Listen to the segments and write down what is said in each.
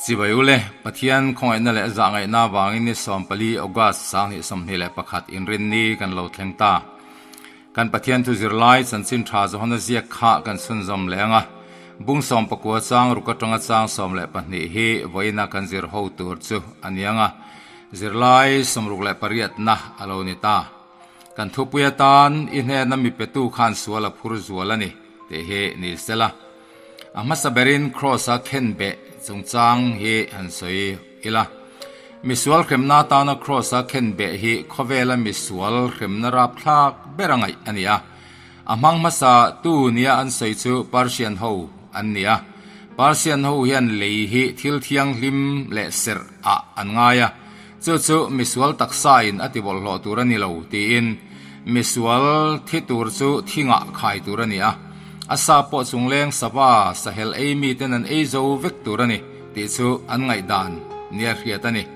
จิบอยู่เลยปะเทียนคงไอ้นั่นแหละจะไงหน้าวางอินนิสอมปลีอกัสสางนิสมนี่แหละประคัดอินรินนี้กันเราเทงตากันปะเทียนทุจิรไลสันสินทราจะหันเสียขากันสุนจอมแรงอ่ะบุ้งสอมประกวดสางรุกตรงสางสอมแหละปะนี่เฮไว้นักกันจิรหูตัวจูอันยังอ่ะจิรไลสมรุกแหละปริยัตนะอโลนิตากันทุบยตานอินเฮนัมิเปตูขันสัวละพูรสัวละนี่เตเฮนิสละอามาสเบรินครอสเข็นเบจงจางเฮอันสวยอีละมิสวลเข็มนาตานาครอสเข็นเบเฮขเวลมิสวลเข็มนาราพลากเบรังไงอันนี้อามังมาสาตูเนียอันสวยจูปาร์เซียนฮูอันนี้ปาร์เซียนฮูเฮียนเลยเฮทิลเทียงลิมเลเซอร์อันง่ายจู่มิสวลตักไซน์อติบอลหล่อตัวนี้เราตีอินมิสวลที่ตัวจู่ที่งะขายตัวนี้อาซาปอจงเลงสบาสเฮลเอมีเตนันเอโจวิกตัวนี้ติดจู่อันไงดานเนียร์เฮียตันี่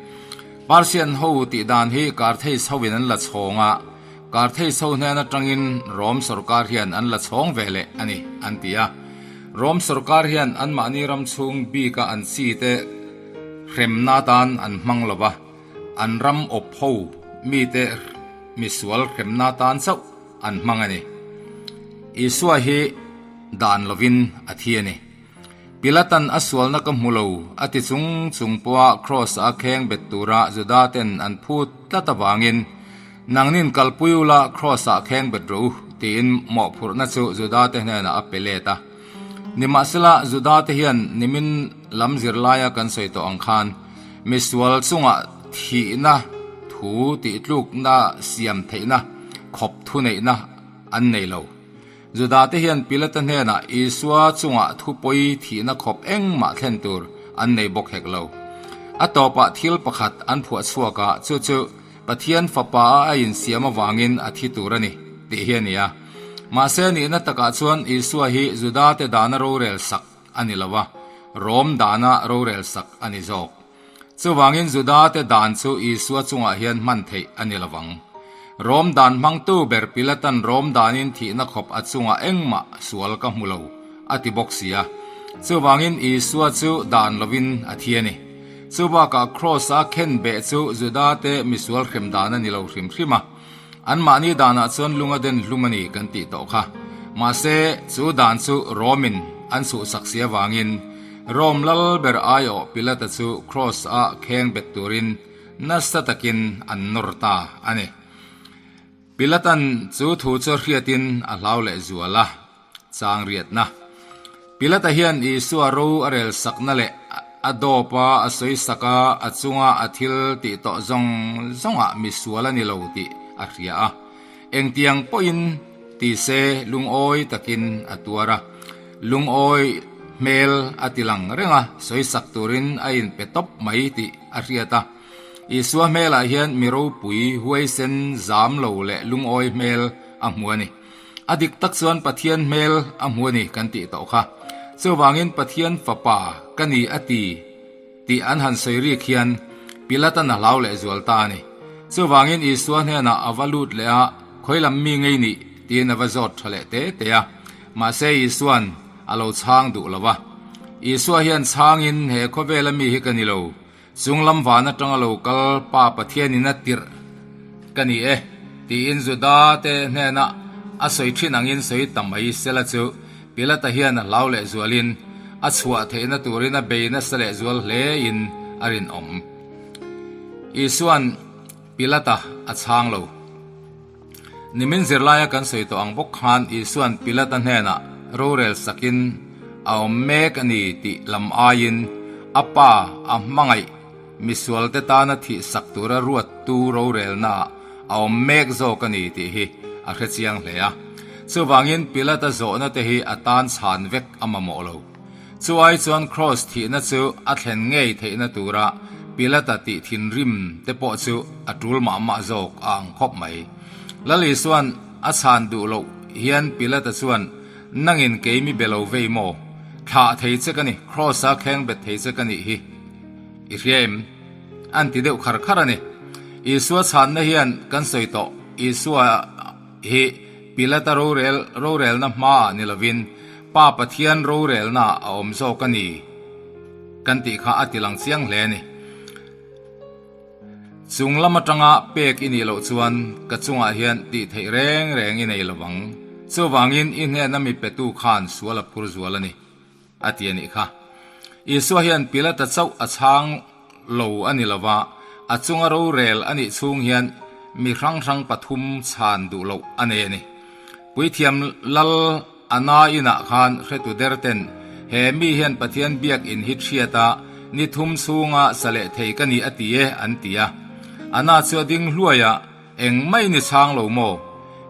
ปาร์เซียนฮูติดานฮีการเทสฮาวินันละชงการเทสฮาวเนนัตรังอินรอมสุรการเฮียนอันละชงเวเลอันนี้อันที่รอมสุรการเฮียนอันมานีรำชงบีกอันซีเตเข็มนาดานอันมังลบะอันรำอบฮูมีเตมิสวลเข็มนาดานเจ้าอันมังอันนี้อิสวาฮีดานลวินอาทิยนี่ปิลตันอสวลนักมุโลอติจุงปัวครอสอาเคงเบตูระจุดาเตนอันพูดละตะวางินนางนินกัลปุยละครอสอาเคงเบตรูตีนหมอพูดนัจุจุดาเตนน่ะอเปเลตานิมาสละจุดาเตเฮียนนิมินลำจิรลายกันสวยตัวอังคารมิสวลซุงะทีนะถูติลูกนะเสียมเทนะขบทุเนนะอันเนโลจุดาเตเฮียนปิลตันเฮนะอิสวาจุงะทุปอยทีนะขบเอ็งมาเทนตูร์อันเนบกเฮกโลอัตโตปะทิลประคัดอันผัวชัวกะจู่ปะเทียนฟ้าป่าอินเสียมวางินอธิตูรนี่เตเฮียนี่มาเซนี่นัตกะชวนอิสวาฮีจุดาเตดานโรเรลสักอันนี้ละวะโรมดานาโรเรลสักอันนี้จอกจู่วางินจุดาเตดานจู่อิสวาจุงะเฮียนมันเทอันนี้ละวังรอมดานมังตู้เบอร์ปิลตันรอมดานินที่นักขบอัดซุงเอ็งมาสวลกับมุลาวอติบอกเสียจู่วางินอิสวาจู่ดานลวินอธิยนี่จู่ว่ากับครอสอาเข็นเบจู่จุดาเตมิสวลเข็มดานันนิลาวริมริมาอันมานีดานาชวนลุงอเดนลุมนีกันติโตค่ะมาเซจู่ดานจู่รอมินอันสู่สักเสียวางินรอมลลเบอร์ไอโอปิลตันจู่ครอสอาเข็งเบตูรินนัสตะกินอันนรตาอันนี้ปิลตันจู่ถูจอเรียตินอาลาวเลจัวละจางเรียดนะปิลตาเฮียนอิสุอารูอาเรลสักนั่นแหละอดอปาอสวยสักาอจุงอาทิลติโตจงมิสวลนิลาวติอาเรียเอ็งเตียงปอินติเซลุงโอยตะกินอตัวระลุงโอยเมลอติลังเรงสวยสักตุรินไอน์เปตบไม่ติอาเรียตาอิสวาเมลเฮียนมิโรปุยหวยเซนจามโลเลลุงโอยเมลอัมหัวนี่อดิกตักส่วนปะเทียนเมลอัมหัวนี่กันติโตค่ะเจ้าวางินปะเทียนฟ้าป่ากันนี่อติอันหันเสรีเขียนปิลตันลาวเลจวลตานี่เจ้าวางินอิสวาเฮนะอวลูดเลอะคอยลำมีไงนี่ตีนวจอดทะเลเตะมาเซอิสวนอโลช้างดูละวะอิสวาเฮียนช้างอินเฮคเวลมีฮิกันนี่โลซุงลำวานะจังโลกัลป้าปะเทียนินัตติร์กันนี่ตีอินจุดาเตเนนะอาศัยที่นังอินสวยตั้มไปเสละจูปิลตาเฮียนลาวเลจวลินอาชัวเทนะตัวรินะเบนะเสละจวลเลอินอารินอมอิส่วนปิลตาอาช้างโลนิมินเซรลายกันสวยตัวอังบกฮันอิส่วนปิลตาเนนะโรเรลสกินเอาเมกันนี่ติลำอายินอาป้าอามังไงมิสวลเตตานาที่สักตัวรวดตูโรเรลนาเอาเมกโซกันนี่ที่ฮีอาเขจียงเลยส่วนวางินปิลตาโซนาที่ฮีอาตานชานเวกอามาโมโลส่วนส่วนครอสที่นั่นจู่อัดเห็นเงยที่นั่นตัวระปิลตาติทินริมเตปอจู่อัดรูลมาโซกอ่างคบไหมแล้วลีส่วนอาชานดูโลเฮียนปิลตาส่วนนั่งอินเกมีเบลเวโมข้าเทศกันนี่ครอสแข่งเบ็ดเทศกันนี่ฮีอิเรียมอันที่เดียวขารนี่อิสวาชันนี่เฮียนกันสวยโตอิสวาฮีปิลตาโรเรลนะมานิลวินป้าปะเทียนโรเรลนะอมโซกันนี่ กันติข้าอติลังเสียงเลนี่จุงลำมาจังอาเป็กอินิโลชวนกจุงอาเฮียนติเทแรงแรงอินในละวังสู้วังอินอินเฮนมีเป็ดตูขานสวลพุรสวลนี่อติยันนี่ค่ะอีสวเฮียนพิลตัดเจ้าอาช้างโลอันนี้ละว่าอาจุงอารูเรลอันนี้ซุงเฮียนมีครั้งครั้งปฐุมชานดูโลอันนี้นี่ปุยเทียมลัลอนาอินาขานเรตุเดรเตนเฮมีเฮียนปะเทียนเบียกอินฮิตเชียตานิทุมซุงอาสเลเทกันนี่อติเยอันติยาอันน่าเชื่อดิ้งลัวยาเอ็งไม่นิช้างโลโม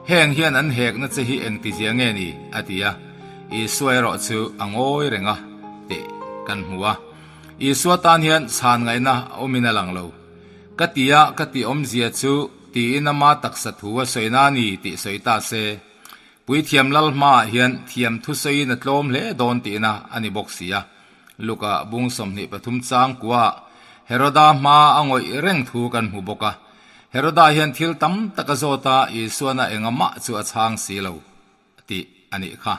แห่งเฮียนอันเหกนั่นจะฮีเอ็งติเจียงเงนี่อติยาอีสวยรอชื่ออังโอยเรงะเตกันหัวอีสวตานเฮียนสานไงนะอมินาลังโลกติยากติอมเสียชูตีนามาตักสัตหัวสวยนานีติสวยตาเซปุยเทียมลัลมาเฮียนเทียมทุสวยนัดลมเล่โดนตีนะอันนี้บอกเสียลูกะบุงสมนิปทุมจางกัวเฮโรดามาอังอยเร่งทูกันหูบกะเฮโรดาเฮียนทิลตัมตะกะโซตาอีสวนะเองมะจูอาชางสีโลติอันนี้ค่ะ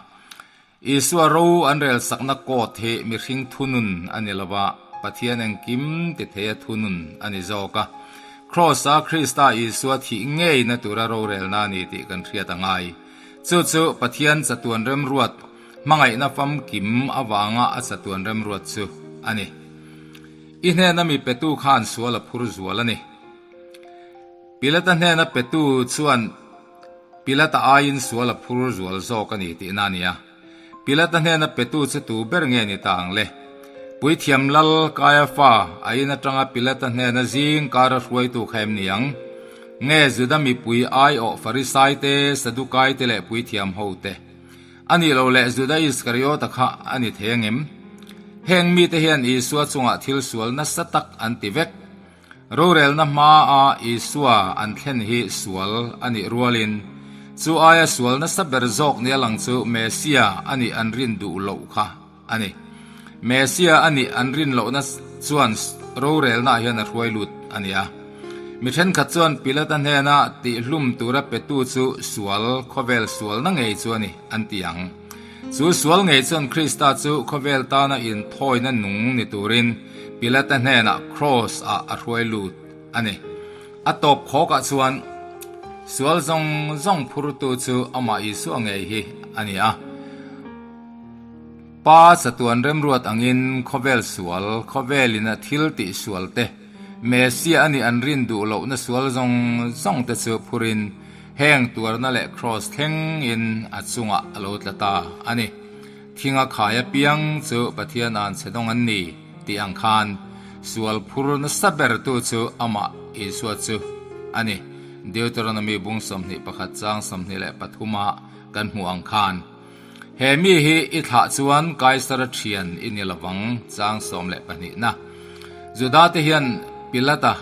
อีสวารูอันเรลสักนักโกเทมิริงทุนุนอันนี้ละว่าปะเทียนเองกิมติเททุนุนอันนี้โจกะครอสคริสตาอีสวาที่เงยนตุระโรเรลนานีติกันเทียตังไงจู่ๆปะเทียนจะตวนเริ่มรวดมังไงนะฟัมกิมอวางะจะตวนเริ่มรวดจู่อันนี้อินเฮนะมีเป็ดตูขานสวลพุรสวลนี่ปิลตันเฮนะเป็ดตูชวนปิลตาอายินสวลพุรสวลโจกันนี่ตินานียปิลตันเฮนะเป็ดตูจะตูเบรเงนี่ต่างเลยปุยเทียมลัลกายฟ้าอายินะจังปิลตันเฮนะจิงการรวยตูเข้มนียงเงยจุดมีปุยไอโอฟาริสัยเตสดุกายเตเลปุยเทียมโฮเตอันนี้เราเละจุดอิสคาริโอตะคะอันนี้เทียงเอ็มเฮงมีแต่เฮียนอีสัวจงอาทิลสวลนัสตักอันติเวกรูเรลนัมาอาอีสัวอันเทนฮีสวลอันนี้รัวลินจูอายสวลนัสเบรจอกเนี่ยหลังจูเมเซียอันนี้อันรินดูโลค่ะอันนี้เมเซียอันนี้อันรินโลนัสจวนรูเรลน่าเฮียนรวยลุดอันนี้มิเช่นขัดจวนปิลตันเฮนะติลุ่มตัวรับเป็ดตูจูสวลคเวลสวลนั่งไงจวนนี่อันติยังจูสวลไงจวนคริสตาจูคเวลตานะอินทอยนั่นหนุ่งนิตูรินปิลตันเฮนะครอสรวยลุดอันนี้อัตบขอกจวนสวลจงพุรตูจูอามาอิสุไงฮีอันนี้ป้าสตวนเริ่มรวดอังอินคเวลสวลคเวลินะทิลติสวลเตเมเซียอันนี้อันรินดูโลนะสวลจงเตจูพุรินแห่งตัวนั่นแหละครอสแทงอินอัดซุงะโลตตาอันนี้ทิ้งขายเปียงจูปะเทียนอันเสดงอันนี้ที่อังคารสวลพุรนสับเบรตูจูอามาอิสวดจูอันนี้เดียวตัวนั้นมีบุงสมนิปะขัดจางสมนิและปฐุมากันหัวอังคารเฮมีฮีอิทาจวนกายสระเทียนอินิลวังจางสมและปนินะจุดาเทียนปิลตา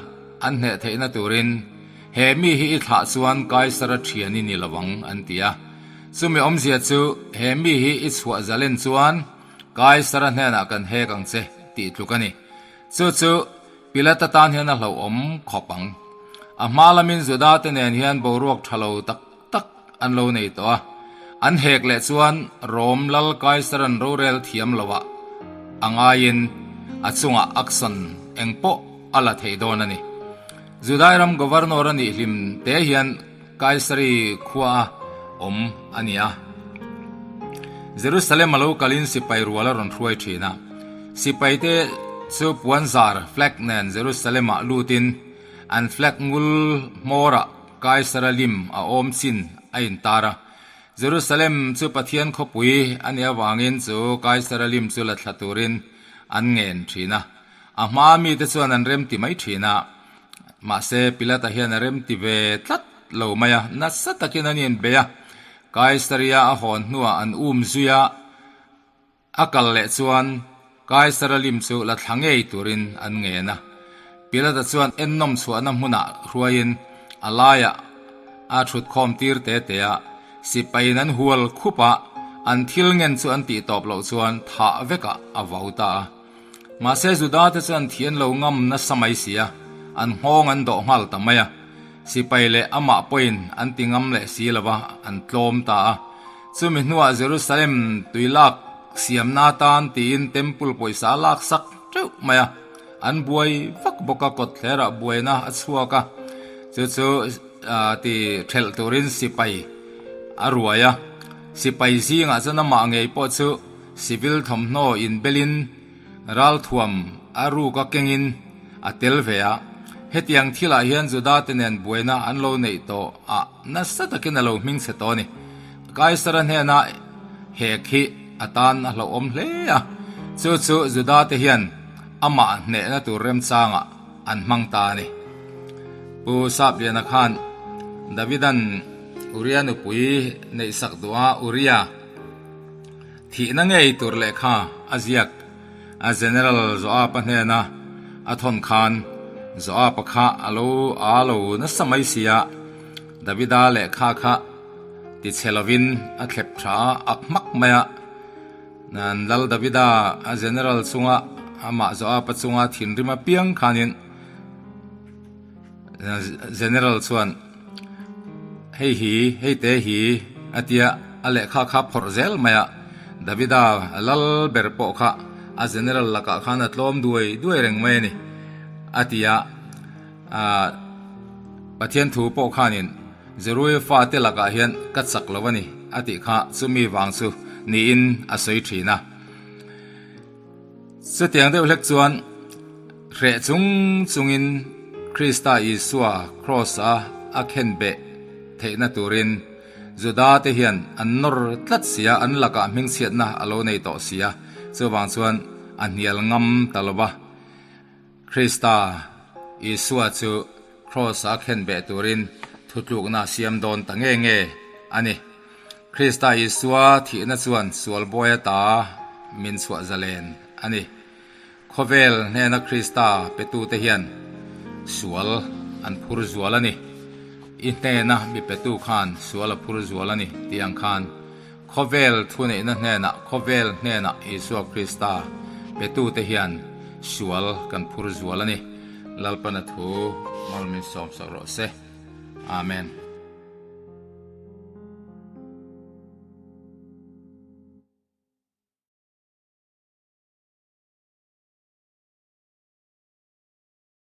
อันเหตุนตุรินเฮมีฮีอิทาจวนกายสระเทียนอินิลวังอันเตียสุมีอมเสียจูเฮมีฮีอิสวะจัเลนจวนกายสระเนนักันเฮกังเซติดลุกันี่จู่ปิลตาตานเฮนักเราอมขบังอามาลามินจุดาเตเนนเฮียนบรวกทะเลตักอันโลในตัวอันเหกเลจวนโรมลัลกายสรันโรเรลเทียมลวะอังอายินอัดซุงอักษรเอ็งโปอัลเทโดนันี่จุดารัมกวาร์นอรันิลิมเตเฮียนกายสรีขวาอมอันนี้เยรูซาเล็มมาลูกลินสิไปรัวละรอนรวยทีนะสิไปเตซูปวันซาร์แฟลกเนนเยรูซาเล็มมาลูตินอันแฟลกงูลมอระกายสระลิมอาอมซินไอินตาระเยรูซาเล็มจูปะเทียนขบุยอันนี้วางเงินจูกายสระลิมจูลัดลัตูรินอันเงินทีนะอามามีแต่ส่วนอันเริ่มที่ไม่ทีนะมาเซปิลตาเฮียนเริ่มที่เวทัดเหลวมายานัสตะกินันยินเบียกายสระยาหอนนัวอันซุยาอักเลส่วนกายสระลิมจูลัดหังเอตูรินอันเงินนะปิลตาส่วนเอ็นนมส่วนน้ำมุนารวยอินอลายะอาชุดคอมตีร์เตเตียสิไปนั้นหัวคุปะอันทิลเงินส่วนตีตอบเหล่าส่วนท่าเวกะอวาวตามาเสจุดาเตส่วนเทียนเหล่างำนัสมัยเสียอันห้องอันดอกฮัลตามายสิไปเลอามาปอยน์อันติงำเลสีละวะอันโลมตาสุมินัวเยรูซาเล็มตุยลักเสียมนาตานตีนเต็มปุลปอยสาลักสัก trâu maya an buai vak boka kot thera buaina achuaka chu ti thel turin sipai aruaya sipai zinga chana ma ngei po chu civil thomno in belin ral thuam aru ka kengin atel vea hetiang thila hian juda tenen buaina anlo nei to a nasatakin alo ming se to ni kaisaran hena he khi atan alo om hle a chu juda te hian ama ne na tu rem changa an mang ta ni pu sap liana khan davidan uria nu pui nei sak duwa uria thi na ngei tur le kha aziak a general zo a panhena a thon khan zo a pakha alo na samai sia davida le kha ti chelovin a thlep tha akmak maya nan lal davida a general chunga ama zo a pachunga thin rima piang khanin general chuan hei te hi atia ale kha phorzel maya davida lal berpo kha a general laka khana tlom duai reng mai ni atia pathian thu po khanin zerui fa te laka hian katsak lawani ati kha chumi wangsu ni in asoi thina setiang de lek chuan re chungin Krista Isua cross a khenbe theina turin juda te hian annor tlat sia an laka ming siat na alo nei to sia chuwang chuan an hial ngam taloba Krista Isua chu cross a khenbe turin thutluk na siam don tange ani Krista Isua thina chuan sual boya ta min chwa zalen ani khovel nena Krista petu te hian sual an phur zualani itena mi petu khan suala phur zualani tiang khan khovel thune na hena khovel hena Isu Krista petu te hian sual kan phur zualani lalpana thu malmin som sakro se amen